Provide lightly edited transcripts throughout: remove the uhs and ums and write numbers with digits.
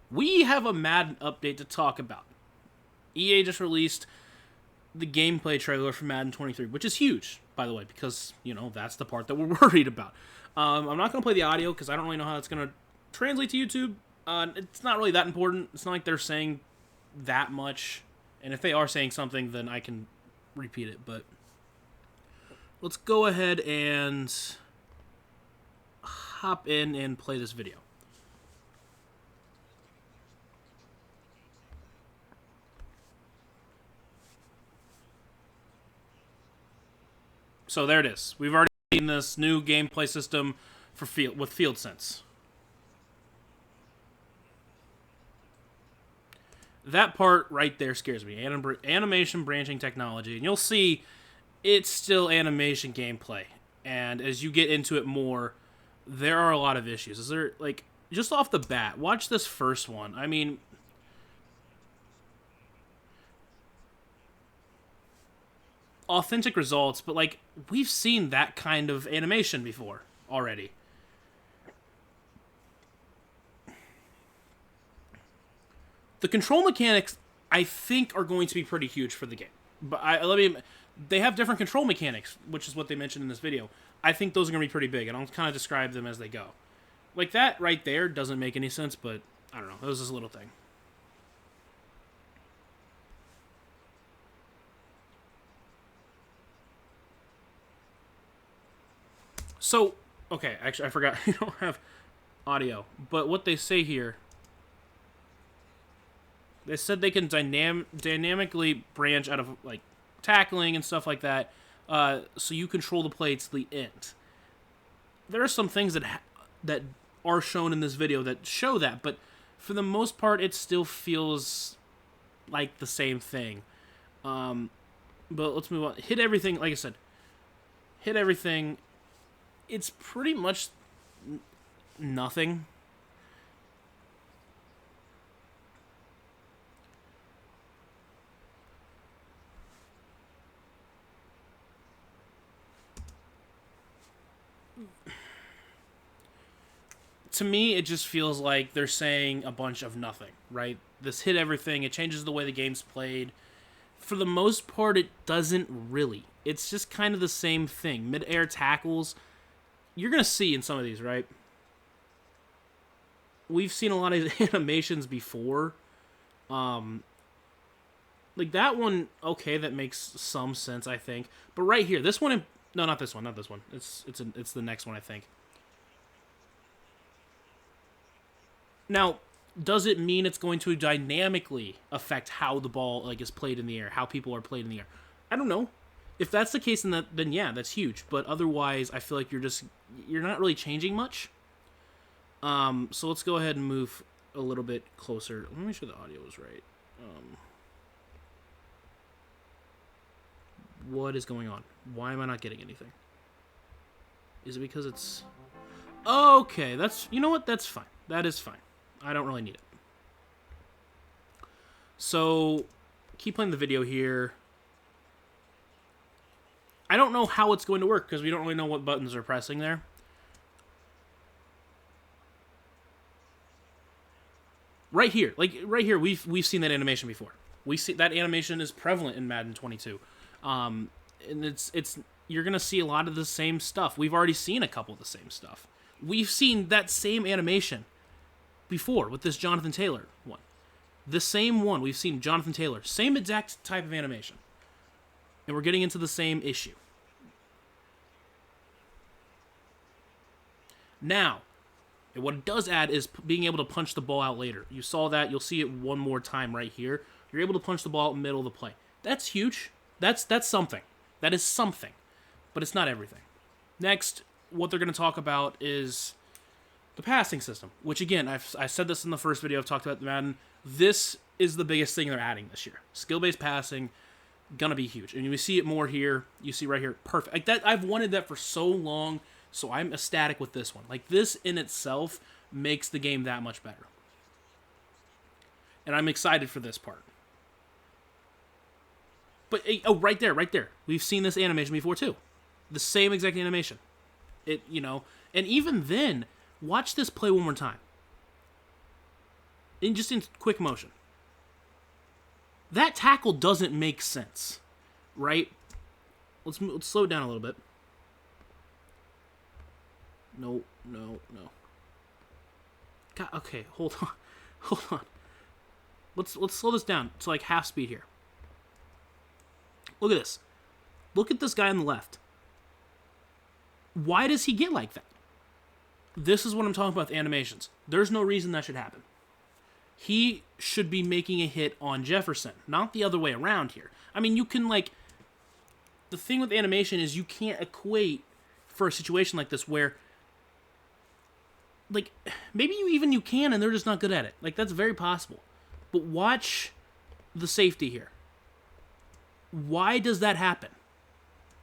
We have a Madden update to talk about. EA just released the gameplay trailer for Madden 23, which is huge, by the way, because, that's the part that we're worried about. I'm not going to play the audio because I don't really know how that's going to translate to YouTube. It's not really that important. It's not like they're saying that much. And if they are saying something, then I can repeat it. But let's go ahead and hop in and play this video. So there it is. We've already seen this new gameplay system for with Field Sense. That part right there scares me. Animation branching technology. And you'll see it's still animation gameplay. And as you get into it more, there are a lot of issues. Is there, just off the bat, watch this first one. I mean, authentic results, but, we've seen that kind of animation before already. The control mechanics, I think, are going to be pretty huge for the game. But they have different control mechanics, which is what they mentioned in this video. I think those are going to be pretty big, and I'll kind of describe them as they go. Like, that right there doesn't make any sense, but I don't know. It was just a little thing. So, okay, actually, I forgot. You don't have audio. But what they say here, they said they can dynamically branch out of, tackling and stuff like that, so you control the play to the end. There are some things that are shown in this video that show that, but for the most part, it still feels like the same thing. But let's move on. Hit everything, like I said. Hit everything. It's pretty much nothing. To me, it just feels like they're saying a bunch of nothing, right? This hit everything, it changes the way the game's played. For the most part, it doesn't really. It's just kind of the same thing. Mid-air tackles, you're going to see in some of these, right? We've seen a lot of animations before. Like that one, okay, that makes some sense, I think. But right here, this one, no, not this one, not this one. It's the next one, I think. Now, does it mean it's going to dynamically affect how the ball is played in the air, how people are played in the air? I don't know. If that's the case, then yeah, that's huge. But otherwise, I feel like you're not really changing much. So let's go ahead and move a little bit closer. Let me make sure the audio is right. What is going on? Why am I not getting anything? Is it because it's... Okay, you know what? That's fine. That is fine. I don't really need it. So, keep playing the video here. I don't know how it's going to work because we don't really know what buttons are pressing there. Right here, we've seen that animation before. We see that animation is prevalent in Madden 22, and you're gonna see a lot of the same stuff. We've already seen a couple of the same stuff. We've seen that same animation before with this Jonathan Taylor one. The same one we've seen Jonathan Taylor, same exact type of animation. And we're getting into the same issue. Now, what it does add is being able to punch the ball out later. You saw that. You'll see it one more time right here. You're able to punch the ball out in the middle of the play. That's huge. That's something. That is something. But it's not everything. Next, what they're going to talk about is the passing system, which again, I said this in the first video I've talked about Madden. This is the biggest thing they're adding this year. Skill-based passing, gonna be huge. And you see it more here. You see right here, perfect. Like that, I've wanted that for so long, so I'm ecstatic with this one. Like this in itself makes the game that much better. And I'm excited for this part. But, oh, right there. We've seen this animation before too. The same exact animation. And even then, watch this play one more time. in quick motion. That tackle doesn't make sense, right? Let's slow it down a little bit. No. God, okay, hold on. Let's slow this down to like half speed here. Look at this. Look at this guy on the left. Why does he get like that? This is what I'm talking about with animations. There's no reason that should happen. He should be making a hit on Jefferson, not the other way around here. I mean, you can, like... The thing with animation is you can't equate for a situation like this where... Like, maybe you can and they're just not good at it. Like, that's very possible. But watch the safety here. Why does that happen?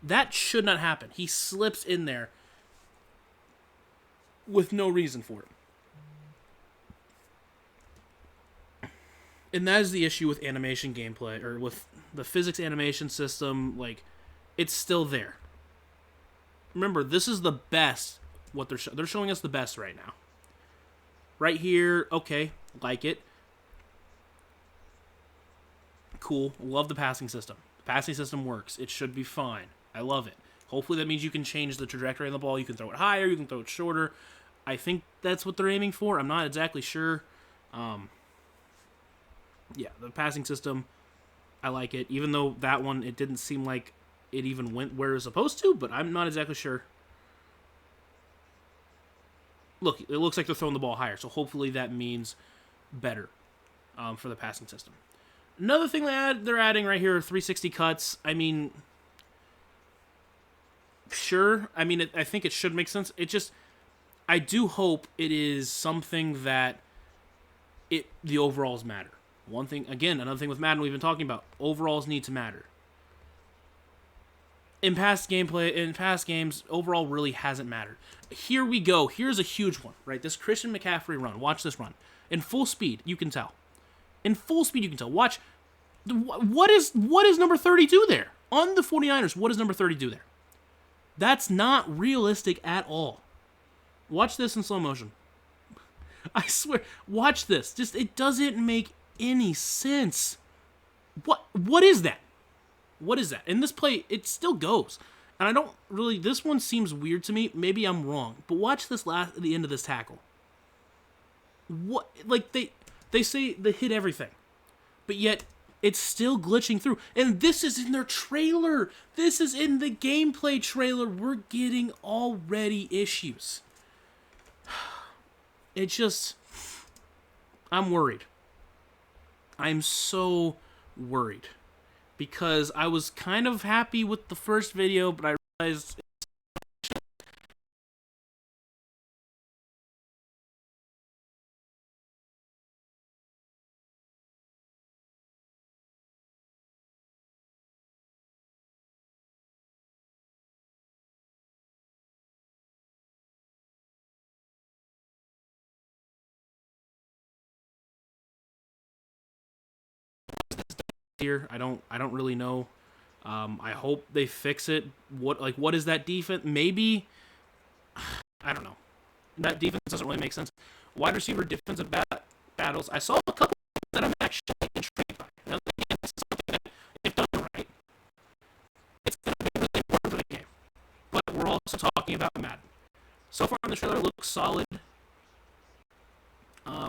That should not happen. He slips in there with no reason for it. And that is the issue with animation gameplay, or with the physics animation system. Like, it's still there. Remember, this is the best. What they're showing us the best right now. Right here, okay, like it. Cool, love the passing system. The passing system works. It should be fine. I love it. Hopefully that means you can change the trajectory of the ball. You can throw it higher, you can throw it shorter. I think that's what they're aiming for. I'm not exactly sure. Yeah, the passing system, I like it. Even though that one, it didn't seem like it even went where it was supposed to, but I'm not exactly sure. Look, it looks like they're throwing the ball higher, so hopefully that means better for the passing system. Another thing they're adding right here are 360 cuts. I mean, sure. I mean, I think it should make sense. It just, I do hope it is something that the overalls matter. One thing, again, another thing with Madden we've been talking about, overalls need to matter. In past games, overall really hasn't mattered. Here we go. Here's a huge one, right? This Christian McCaffrey run. Watch this run. In full speed, you can tell. In full speed, you can tell. Watch. What is number 30 do there? On the 49ers, what does number 30 do there? That's not realistic at all. Watch this in slow motion. I swear. Watch this. Just, it doesn't make any sense. What is that? What is that? In this play, it still goes. And I don't really... This one seems weird to me. Maybe I'm wrong. But watch this at the end of this tackle. What? Like, they say they hit everything. But yet, it's still glitching through. And this is in their trailer. This is in the gameplay trailer. We're getting already issues. It just... I'm worried. I'm so worried. Because I was kind of happy with the first video, but I realized... here. I don't really know. I hope they fix it. What is that defense? Maybe, I don't know. That defense doesn't really make sense. Wide receiver defensive battles. I saw a couple that I'm actually intrigued by. Now, again, this is something that, if done right, it's going to be really important for the game. But we're also talking about Madden. So far in the trailer, it looks solid.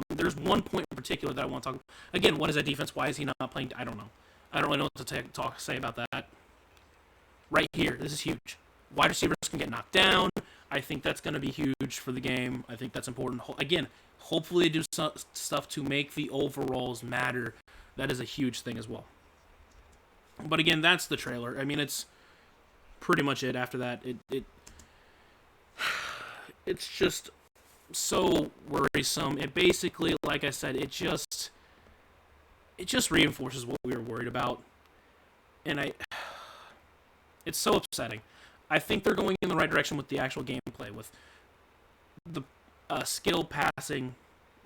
There's one point in particular that I want to talk about. Again, what is that defense? Why is he not playing? I don't know. I don't really know what to say about that. Right here, this is huge. Wide receivers can get knocked down. I think that's going to be huge for the game. I think that's important. Again, hopefully they do stuff to make the overalls matter. That is a huge thing as well. But again, that's the trailer. I mean, it's pretty much it. After that, it's just so worrisome. It basically, like I said, it just reinforces what we were worried about. And it's so upsetting. I think they're going in the right direction with the actual gameplay, with the skill passing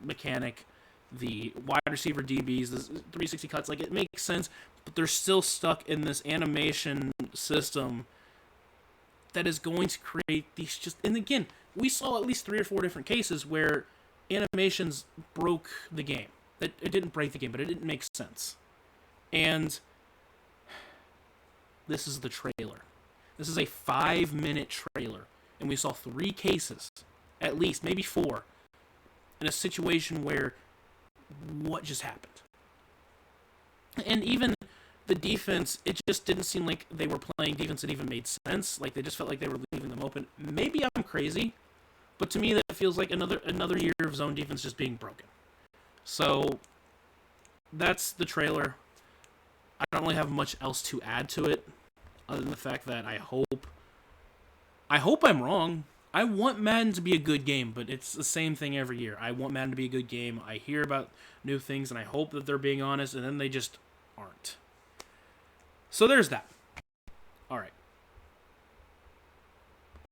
mechanic, the wide receiver DBs, the 360 cuts. Like, it makes sense, but they're still stuck in this animation system that is going to create these just... And again, we saw at least 3 or 4 different cases where animations broke the game. It didn't break the game, but it didn't make sense. And this is the trailer. This is a 5-minute trailer. And we saw 3 cases, at least, maybe 4, in a situation where what just happened? And even the defense, it just didn't seem like they were playing defense that even made sense. Like, they just felt like they were leaving them open. Maybe I'm crazy, but to me that feels like another year of zone defense just being broken. So that's the trailer. I don't really have much else to add to it, other than the fact that I hope I'm wrong. I want Madden to be a good game, but it's the same thing every year. I want Madden to be a good game. I hear about new things, and I hope that they're being honest, and then they just aren't. So there's that. All right.